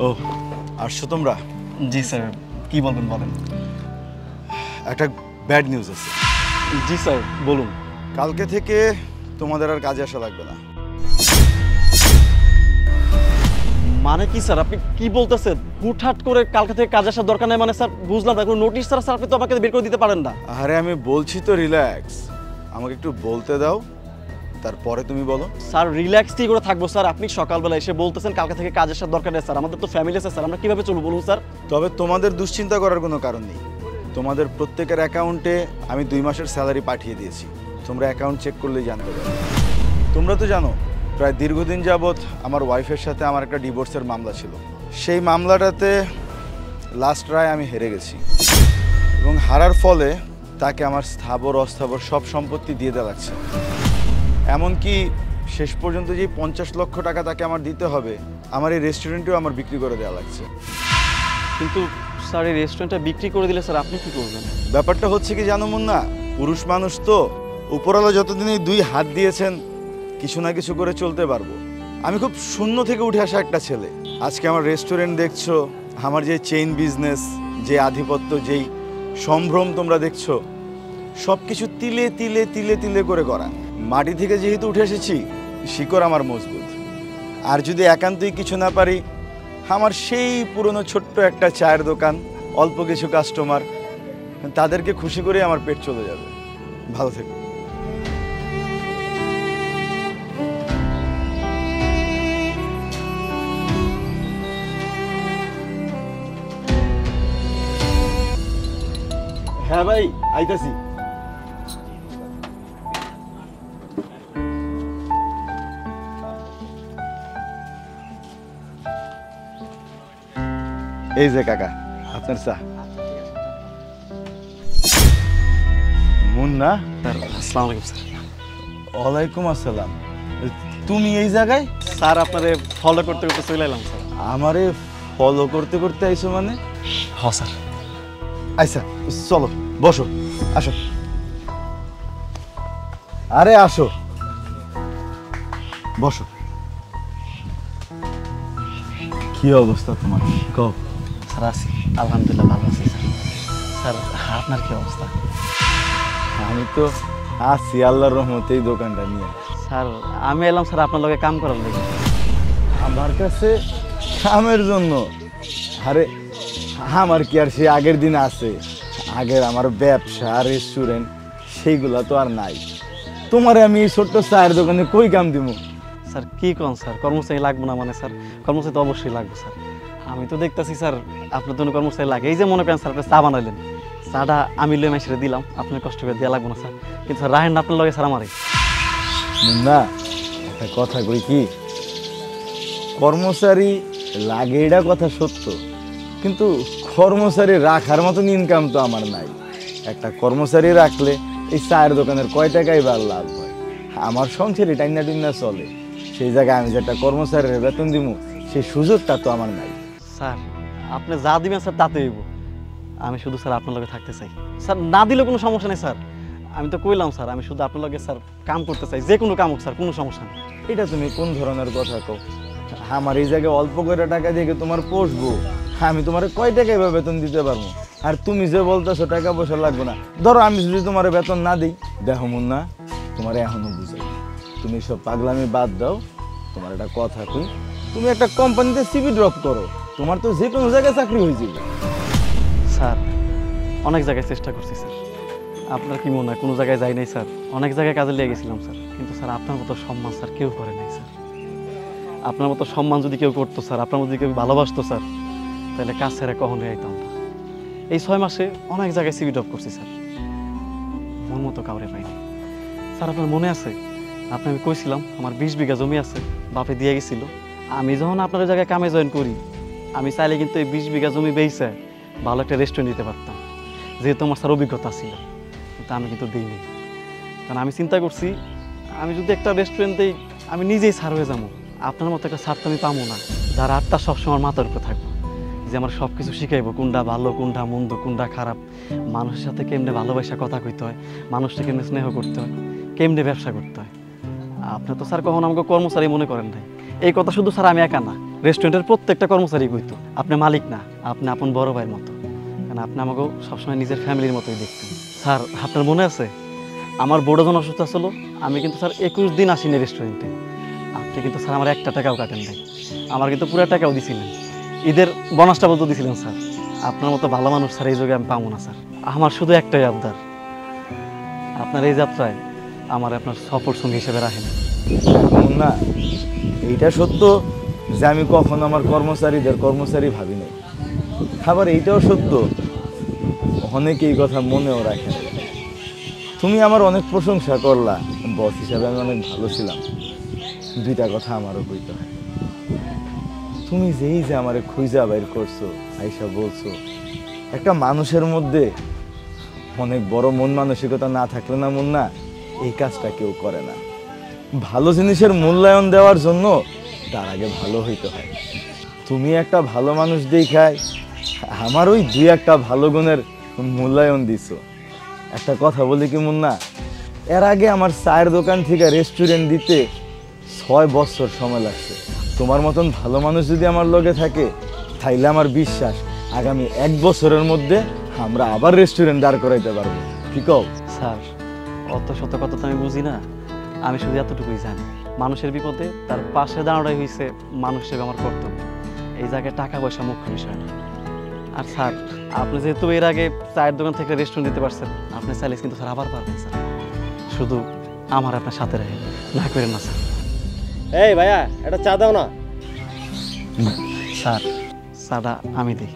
ও আসছো তোমরা? জি স্যার, কি বলবেন বলেন। একটা ব্যাড নিউজ আছে। জি স্যার বলুন। কালকে থেকে তোমাদের আর কাজে আসা লাগবে না। মানে কি স্যার, আপনি কি বলতেছেন? হুটহাট করে কালকে থেকে কাজ আসার দরকার নেই মানে? স্যার বুঝলাম না, কোনো নোটিশ ছাড়া স্যার আপনি তো আমাকে বের করে দিতে পারেন না। আরে আমি বলছি তো রিল্যাক্স, আমাকে একটু বলতে দাও, তারপরে তুমি বলো। স্যার রিল্যাক্স কি করে থাকবো স্যার? আপনি সকালবেলা এসে বলতেছেন কালকে থেকে কাজ আসার দরকার নেই স্যার। আমাদের তো ফ্যামিলি আছে স্যার, আমরা কিভাবে চলবো বলুন স্যার? তবে তোমাদের দুশ্চিন্তা করার কোনো কারণ নেই। তোমাদের প্রত্যেকের অ্যাকাউন্টে আমি 2 মাসের স্যালারি পাঠিয়ে দিয়েছি। তোমরা অ্যাকাউন্ট চেক করলেই জানতে পারবে। তোমরা তো জানো প্রায় দীর্ঘদিন যাবৎ আমার ওয়াইফের সাথে আমার একটা ডিভোর্সের মামলা ছিল। সেই মামলাটাতে লাস্ট রায় আমি হেরে গেছি এবং হারার ফলে তাকে আমার স্থাবর অস্থাবর সব সম্পত্তি দিয়ে দেওয়া লাগছে। এমনকি শেষ পর্যন্ত যে 50 লক্ষ টাকা তাকে আমার দিতে হবে, আমার এই রেস্টুরেন্টেও আমার বিক্রি করে দেওয়া লাগছে। কিন্তু স্যার এই রেস্টুরেন্টটা বিক্রি করে দিলে স্যার আপনি কি করবেন? ব্যাপারটা হচ্ছে কি জানো মুন্না, পুরুষ মানুষ তো, উপরওয়ালা যতদিন এই 2 হাত দিয়েছেন কিছু না কিছু করে চলতে পারবো। আমি খুব শূন্য থেকে উঠে আসা একটা ছেলে। আজকে আমার রেস্টুরেন্ট দেখছো, আমার যে চেইন বিজনেস, যে আধিপত্য, যেই সম্ভ্রম তোমরা দেখছো, সব কিছু তিলে তিলে তিলে তিলে করে করা। মাটি থেকে যেহেতু উঠে এসেছি, শিকড় আমার মজবুত। আর যদি একান্তই কিছু না পারি, আমার সেই পুরনো ছোট্ট একটা চায়ের দোকান, অল্প কিছু কাস্টমার, তাদেরকে খুশি করে আমার পেট চলে যাবে। ভালো থেকো। হ্যাঁ ভাই আইতাছি। এই যে কাকা, আপনার চা। মুন্না? স্যার আসসালামু আলাইকুম স্যার। ওয়ালাইকুম আসসালাম। তুমি এই জায়গায়? স্যার আপনারে ফলো করতে করতে চলে এলাম স্যার। আমারে ফলো করতে করতে আইছো মানে? হ্যাঁ স্যার। আচ্ছা চলো বসো, আসো। আরে আসো, বসো। কি অবস্থা তোমার? কও। স্যার আছি আলহামদুলিল্লাহ, ভালো আছি স্যার। স্যার আপনার কি অবস্থা? আমি তো আছি আল্লাহর রহমতে এই দোকানটা নিয়ে। স্যার আমি এলাম স্যার আপনার লগে কাম করার লাগে। আমার কাছে কামের জন্য? আরে আমার কি আর সে আগের দিন আছে? আগের আমার ব্যবসা রেস্টুরেন্ট সেইগুলা তো আর নাই। তোমারে আমি এই ছোট্ট চায়ের দোকানে কই কাম দিব? স্যার কি কোন স্যার, কর্মচারী লাগবে না মানে? স্যার কর্মচারী তো অবশ্যই লাগবে স্যার। আমি তো দেখতেছি স্যার আপনার জন্য কর্মচারী লাগে। এই যে মনে করেন স্যার আপনি চা বানাইলেন, চাটা আমি লয়ে মেশিনে দিলাম, আপনার কষ্ট করে দেওয়া লাগবে না স্যার। কিন্তু স্যার রাহেন না আপনার লগে স্যার আমারই। না একটা কথা কই কি, কর্মচারী লাগে এটা কথা সত্য, কিন্তু কর্মচারী রাখার মতন ইনকাম তো আমার নাই। একটা কর্মচারী রাখলে এই চায়ের দোকানের কয় টাকাই বা লাভ হয়? আমার সংসারে টাইনা টিন্না চলে, সেই জায়গায় আমি যে একটা কর্মচারীর বেতন দিব সেই সুযোগটা তো আমার নাই। স্যার আপনি যা দিবেন স্যার তাতে হইব। আমি শুধু স্যার আপনার লগে থাকতে চাই স্যার, না দিলে কোনো সমস্যা নেই স্যার। আমি তো কইলাম স্যার আমি শুধু আপনার লগে স্যার কাম করতে চাই, যে কোনো কাম হোক স্যার, কোনো সমস্যা নেই। এটা তুমি কোন ধরনের কথা কও? আমার এই জায়গায় অল্প করে টাকা দিয়ে তোমার পোষবো? আমি তোমার কয় টাকা এভাবে বেতন দিতে পারবো? আর তুমি যে বলতেছো টাকা পয়সা লাগবে না, ধরো আমি যদি তোমার বেতন না দিই, দেখো মুন্না তোমার এখনো বুঝাই, তুমি সব পাগলামি বাদ দাও। তোমার একটা কথা কই, তুমি একটা কোম্পানিতে সিভি ড্রপ করো, তোমার তো যে কোনো জায়গায় চাকরি হয়ে যাবে। স্যার অনেক জায়গায় চেষ্টা করছি স্যার, আপনার কি মনে হয় কোনো জায়গায় যাই নাই স্যার? অনেক জায়গায় কাজে লেগে গেছিলাম স্যার, কিন্তু স্যার আপনার মতো সম্মান স্যার কেউ করে নাই স্যার। আপনার মতো সম্মান যদি কেউ করতো স্যার, আপনার মতো যদি কেউ ভালোবাসতো স্যার, তাহলে কাজ ছেড়ে কখনোই আইতাম না। এই 6 মাসে অনেক জায়গায় সিভি ড্রপ করছি স্যার, মন মতো কাউরে পাইনি স্যার। আপনার মনে আছে আপনি আমি কইছিলাম আমার 20 বিঘা জমি আছে, বাপে দিয়ে গেছিল। আমি যখন আপনার ওই জায়গায় কামে জয়েন করি, আমি চাইলে কিন্তু এই 20 বিঘা জমি বেচে ভালো একটা রেস্টুরেন্ট দিতে পারতাম, যেহেতু আমার স্যার অভিজ্ঞতা ছিল। কিন্তু আমি কিন্তু দিইনি, কারণ আমি চিন্তা করছি আমি যদি একটা রেস্টুরেন্ট দিই আমি নিজেই স্যার হয়ে যাবো। আপনার মতো একটা স্যার তো আমি পাবো না, যার আটটা সবসময় মাথার উপরে থাকবো, যে আমার সব কিছু শিখাইবো, কোনটা ভালো কোনটা মন্দ কোনটা খারাপ, মানুষের সাথে কেমনে ভালোবাসা কথা কইতে হয়, মানুষকে কেমনে স্নেহ করতে হয়, কেমনে ব্যবসা করতে হয়। আপনি তো স্যার কখনো আমাকে কর্মচারী মনে করেন নাই। এই কথা শুধু স্যার আমি একা না, রেস্টুরেন্টের প্রত্যেকটা কর্মচারী কইতো আপনি মালিক না, আপনি আপন বড় ভাইয়ের মতো, কারণ আপনি আমাকে সবসময় নিজের ফ্যামিলির মতোই দেখতেন। স্যার আপনার মনে আছে আমার বড় যখন অসুস্থ ছিল, আমি কিন্তু স্যার 21 দিন আসিনি রেস্টুরেন্টে। আপনি কিন্তু স্যার আমার একটা টাকাও কাটেন নাই, আমার কিন্তু পুরো টাকাও দিছিলেন, ঈদের বোনাসটা বলতে দিছিলেন স্যার। আপনার মতো ভালো মানুষ স্যার এই যুগে আমি পাবো না স্যার। আমার শুধু একটাই আবদার, আপনার এই যাত্রায় আমার আপনার সফর সঙ্গী হিসেবে রাখেন। না, এইটা সত্য যে আমি কখনো আমার কর্মচারীদের কর্মচারী ভাবি নাই। আবার এইটাও সত্য অনেকে এই কথা মনেও রাখে না। তুমি আমার অনেক প্রশংসা করলা, বস হিসাবে আমি অনেক ভালো ছিলাম। দুইটা কথা আমারও কইতে হয়। তুমি যেই যে আমারে খুঁজা বাইর করছো, আইসা বলছো, একটা মানুষের মধ্যে অনেক বড় মন মানসিকতা না থাকলে না মন না, এই কাজটা কেউ করে না। ভালো জিনিসের মূল্যায়ন দেওয়ার জন্য তার আগে ভালো হইতে হয়। তুমি একটা ভালো মানুষ দেখায় আমার ওই দুই একটা ভালো গুণের মূল্যায়ন দিছো। একটা কথা বলি কি মুন্না, এর আগে আমার চায়ের দোকান থেকে রেস্টুরেন্ট দিতে 6 বছর সময় লাগছে। তোমার মতন ভালো মানুষ যদি আমার লগে থাকে, তাইলে আমার বিশ্বাস আগামী 1 বছরের মধ্যে আমরা আবার রেস্টুরেন্ট দাঁড় করাইতে পারবো। কি কও? স্যার অত শত কথা তো আমি বুঝি না, আমি শুধু এতটুকুই জানি মানুষের বিপদে তার পাশে দাঁড়ানোই হয়েছে মানুষ হিসেবে আমার কর্তব্য। এই জায়গায় টাকা পয়সা মুখ্য বিষয় না। আর স্যার আপনি যেহেতু এর আগে চায়ের দোকান থেকে রেস্টুরেন্ট দিতে পারছেন, আপনি চাইলে কিন্তু স্যার আবার পারবেন স্যার। শুধু আমার আপনার সাথে রাখেন, না করেন না স্যার। এই ভাইয়া, এটা চা দাও না। স্যার চাটা আমি দিই।